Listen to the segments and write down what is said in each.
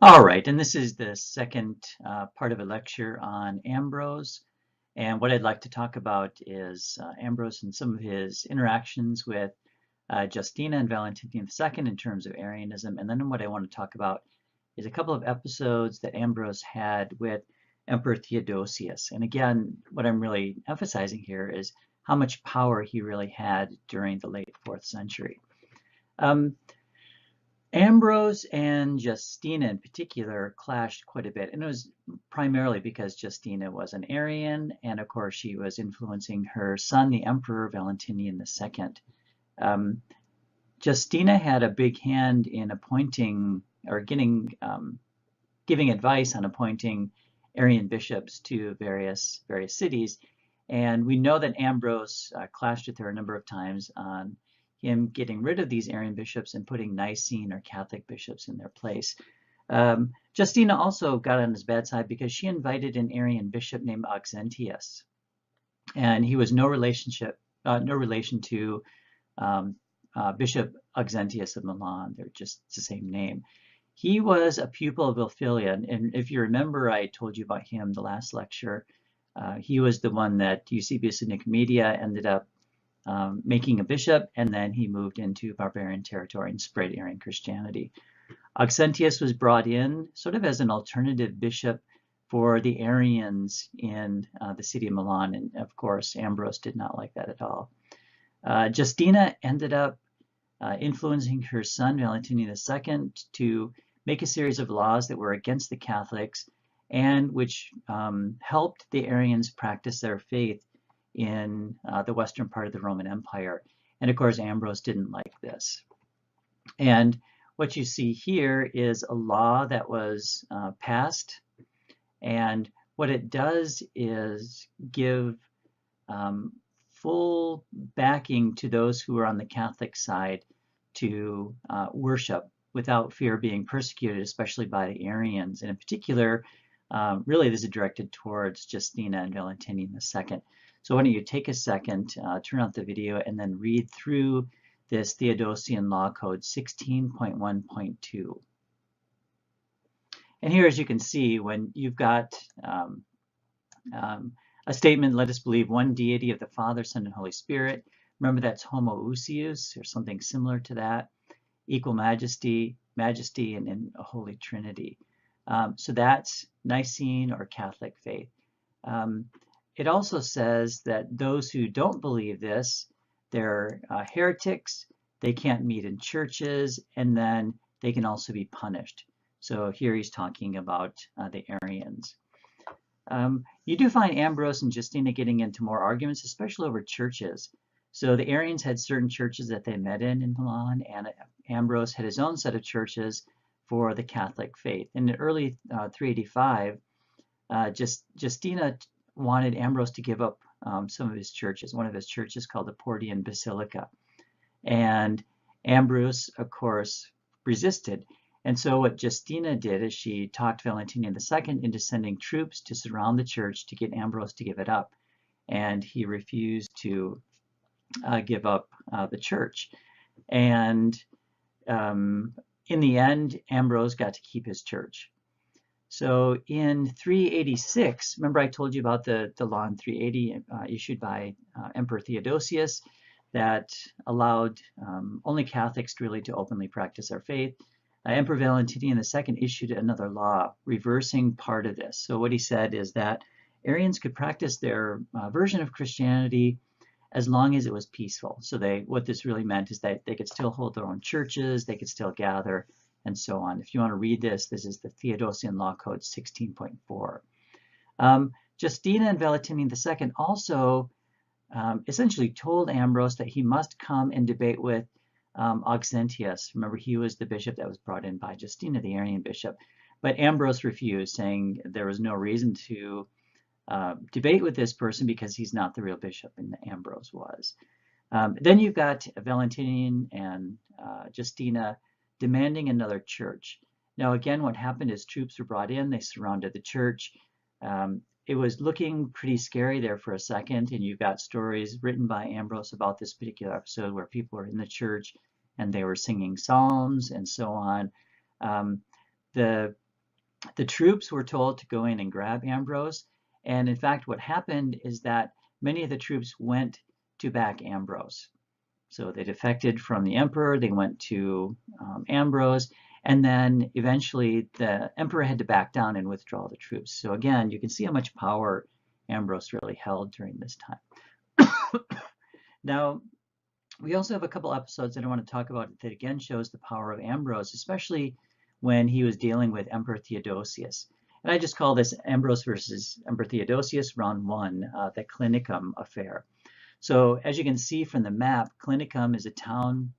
All right, and this is the second part of a lecture on Ambrose. And what I'd like to talk about is Ambrose and some of his interactions with Justina and Valentinian II in terms of Arianism. And then what I want to talk about is a couple of episodes that Ambrose had with Emperor Theodosius. And again, what I'm really emphasizing here is how much power he really had during the late 4th century. Ambrose and Justina in particular clashed quite a bit, and it was primarily because Justina was an Arian, and of course she was influencing her son, the Emperor Valentinian II. Justina had a big hand in appointing or giving advice on appointing Arian bishops to various cities, and we know that Ambrose clashed with her a number of times on him getting rid of these Arian bishops and putting Nicene or Catholic bishops in their place. Justina also got on his bad side because she invited an Arian bishop named Auxentius, and he was no relation to Bishop Auxentius of Milan. They're just the same name. He was a pupil of Ulfilas, and if you remember, I told you about him the last lecture. He was the one that Eusebius of Nicomedia ended up making a bishop, and then he moved into barbarian territory and spread Arian Christianity. Auxentius was brought in sort of as an alternative bishop for the Arians in the city of Milan, and of course Ambrose did not like that at all. Justina ended up influencing her son Valentinian II to make a series of laws that were against the Catholics and which helped the Arians practice their faith in the western part of the Roman Empire. And of course, Ambrose didn't like this. And what you see here is a law that was passed. And what it does is give full backing to those who are on the Catholic side to worship without fear of being persecuted, especially by the Arians. And in particular, really this is directed towards Justina and Valentinian II. So why don't you take a second, turn off the video, and then read through this Theodosian Law Code 16.1.2. And here, as you can see, when you've got a statement, let us believe one deity of the Father, Son, and Holy Spirit. Remember that's homoousios, or something similar to that. Equal majesty, and in a Holy Trinity. So that's Nicene or Catholic faith. It also says that those who don't believe this, they're heretics, they can't meet in churches, and then they can also be punished. So here he's talking about the Arians. You do find Ambrose and Justina getting into more arguments, especially over churches. So the Arians had certain churches that they met in Milan, and Ambrose had his own set of churches for the Catholic faith. In the early 385, Justina wanted Ambrose to give up some of his churches, one of his churches called the Portian Basilica. And Ambrose, of course, resisted. And so what Justina did is she talked Valentinian II into sending troops to surround the church to get Ambrose to give it up. And he refused to give up the church. And in the end, Ambrose got to keep his church. So in 386, remember I told you about the law in 380 issued by Emperor Theodosius that allowed only Catholics really to openly practice their faith. Emperor Valentinian II issued another law reversing part of this. So what he said is that Arians could practice their version of Christianity as long as it was peaceful. So what this really meant is that they could still hold their own churches, they could still gather, and so on. If you want to read this, this is the Theodosian Law Code 16.4. Justina and Valentinian II also essentially told Ambrose that he must come and debate with Auxentius. Remember, he was the bishop that was brought in by Justina, the Arian bishop. But Ambrose refused, saying there was no reason to debate with this person because he's not the real bishop, and Ambrose was. Then you've got Valentinian and Justina demanding another church. Now again, what happened is troops were brought in, they surrounded the church. It was looking pretty scary there for a second, and you've got stories written by Ambrose about this particular episode where people were in the church and they were singing psalms and so on. The The troops were told to go in and grab Ambrose. And in fact, what happened is that many of the troops went to back Ambrose. So they defected from the emperor, they went to Ambrose, and then eventually the emperor had to back down and withdraw the troops. So again, you can see how much power Ambrose really held during this time. Now, we also have a couple episodes that I want to talk about that again shows the power of Ambrose, especially when he was dealing with Emperor Theodosius. And I just call this Ambrose versus Emperor Theodosius, round one, the Clinicum affair. So as you can see from the map, Clinicum is a town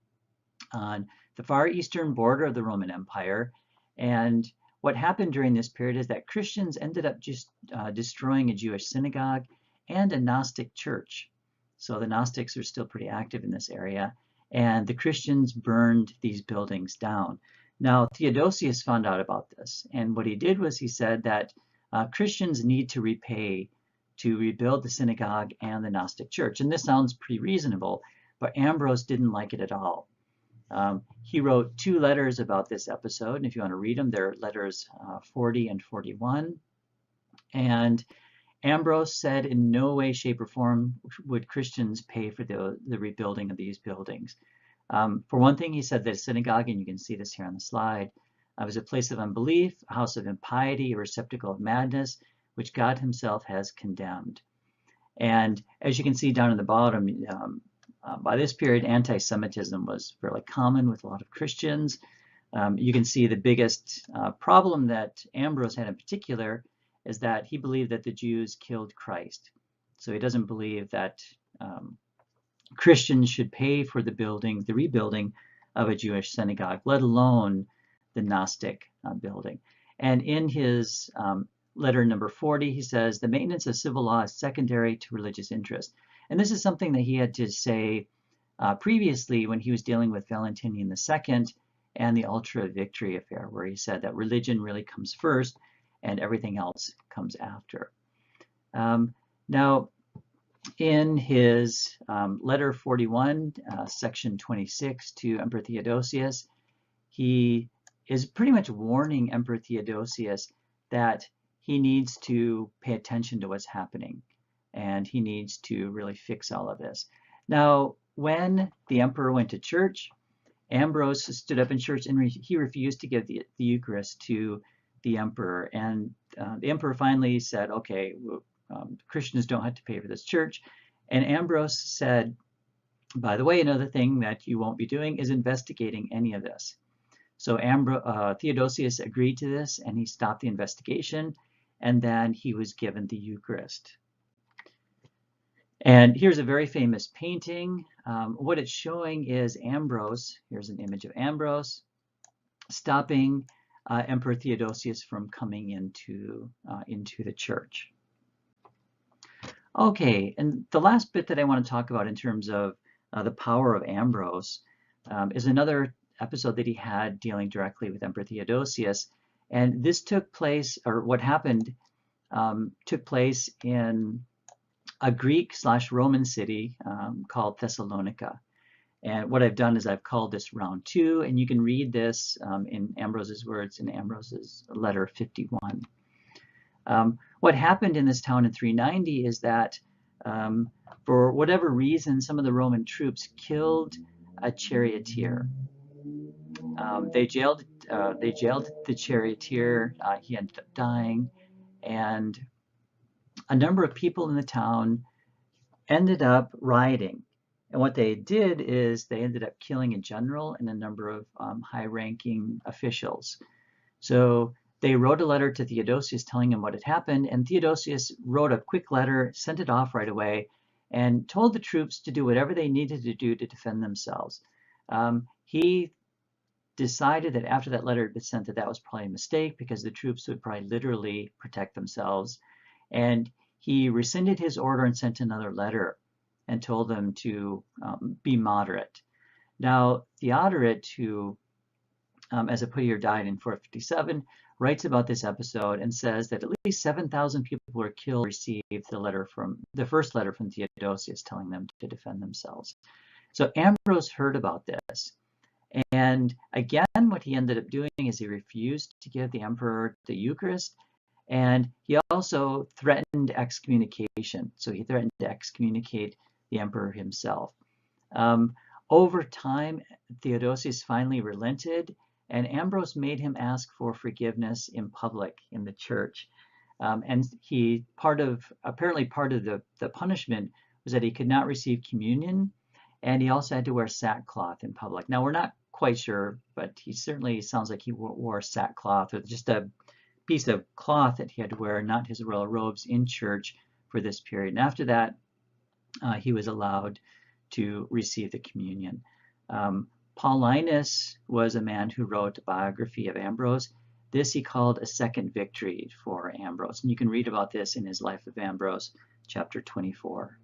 on the far eastern border of the Roman Empire. And what happened during this period is that Christians ended up just destroying a Jewish synagogue and a Gnostic church. So the Gnostics are still pretty active in this area, and the Christians burned these buildings down. Now, Theodosius found out about this, and what he did was he said that Christians need to repay to rebuild the synagogue and the Gnostic church. And this sounds pretty reasonable, but Ambrose didn't like it at all. He wrote 2 letters about this episode, and if you want to read them, they're letters 40 and 41. And Ambrose said in no way, shape, or form would Christians pay for the rebuilding of these buildings. For one thing, he said that a synagogue, and you can see this here on the slide, was a place of unbelief, a house of impiety, a receptacle of madness, which God himself has condemned. And as you can see down in the bottom, by this period, anti-Semitism was fairly common with a lot of Christians. You can see the biggest problem that Ambrose had in particular is that he believed that the Jews killed Christ. So he doesn't believe that Christians should pay for the rebuilding of a Jewish synagogue, let alone the Gnostic building. And in his letter number 40, he says, the maintenance of civil law is secondary to religious interest. And this is something that he had to say previously when he was dealing with Valentinian II and the Ultra Victory affair, where he said that religion really comes first and everything else comes after. Now, in his letter 41, section 26 to Emperor Theodosius, he is pretty much warning Emperor Theodosius that he needs to pay attention to what's happening, and he needs to really fix all of this. Now, when the emperor went to church, Ambrose stood up in church and he refused to give the Eucharist to the emperor. And the emperor finally said, okay, Christians don't have to pay for this church. And Ambrose said, by the way, another thing that you won't be doing is investigating any of this. So Theodosius agreed to this, and he stopped the investigation, and then he was given the Eucharist. And here's a very famous painting. What it's showing is Ambrose. Here's an image of Ambrose stopping Emperor Theodosius from coming into the church. Okay, and the last bit that I want to talk about in terms of the power of Ambrose is another episode that he had dealing directly with Emperor Theodosius. And this took place, or what happened, took place in a Greek/Roman city called Thessalonica. And what I've done is I've called this round 2, and you can read this in Ambrose's words in Ambrose's letter 51. What happened in this town in 390 is that for whatever reason, some of the Roman troops killed a charioteer. They jailed the charioteer. He ended up dying, and a number of people in the town ended up rioting. And what they did is they ended up killing a general and a number of high-ranking officials. So they wrote a letter to Theodosius telling him what had happened, and Theodosius wrote a quick letter, sent it off right away, and told the troops to do whatever they needed to do to defend themselves. He decided that after that letter had been sent that was probably a mistake, because the troops would probably literally protect themselves. And he rescinded his order and sent another letter and told them to be moderate. Now, Theodoret, who, as I put here, died in 457, writes about this episode and says that at least 7,000 people were killed, received the first letter from Theodosius telling them to defend themselves. So Ambrose heard about this, And again, what he ended up doing is he refused to give the emperor the Eucharist, and he also threatened excommunication. So he threatened to excommunicate the emperor himself. Over time, Theodosius finally relented, and Ambrose made him ask for forgiveness in public in the church. And apparently part of the punishment was that he could not receive communion, and he also had to wear sackcloth in public. Now, we're not quite sure, but he certainly sounds like he wore sackcloth, or just a piece of cloth that he had to wear, not his royal robes, in church for this period. And after that, he was allowed to receive the communion. Paulinus was a man who wrote a biography of Ambrose. This he called a second victory for Ambrose. And you can read about this in his Life of Ambrose, chapter 24.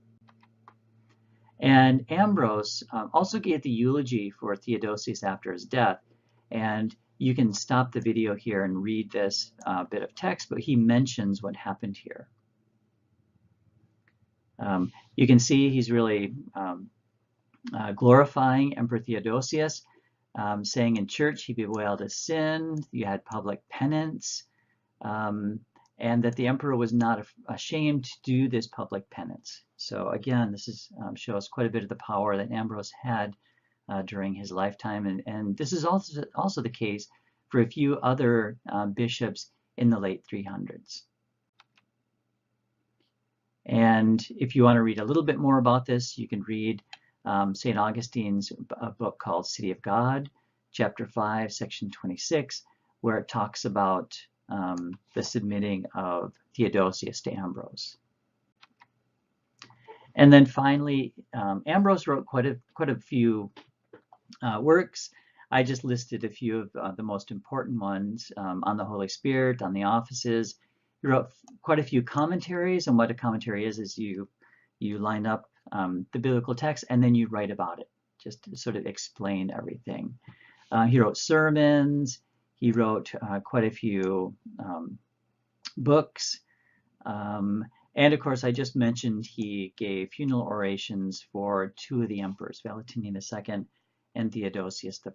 And Ambrose also gave the eulogy for Theodosius after his death. And you can stop the video here and read this bit of text, but he mentions what happened here. You can see he's really glorifying Emperor Theodosius, saying in church he bewailed his sin, you had public penance, and that the emperor was not ashamed to do this public penance. So again, this shows quite a bit of the power that Ambrose had during his lifetime, and this is also the case for a few other bishops in the late 300s. And if you want to read a little bit more about this, you can read St. Augustine's book called City of God, chapter 5, section 26, where it talks about the submitting of Theodosius to Ambrose. And then finally, Ambrose wrote quite a few works. I just listed a few of the most important ones on the Holy Spirit, on the offices. He wrote quite a few commentaries, and what a commentary is you line up the biblical text and then you write about it, just to sort of explain everything. He wrote sermons. He wrote quite a few books. And of course, I just mentioned he gave funeral orations for two of the emperors, Valentinian II and Theodosius I.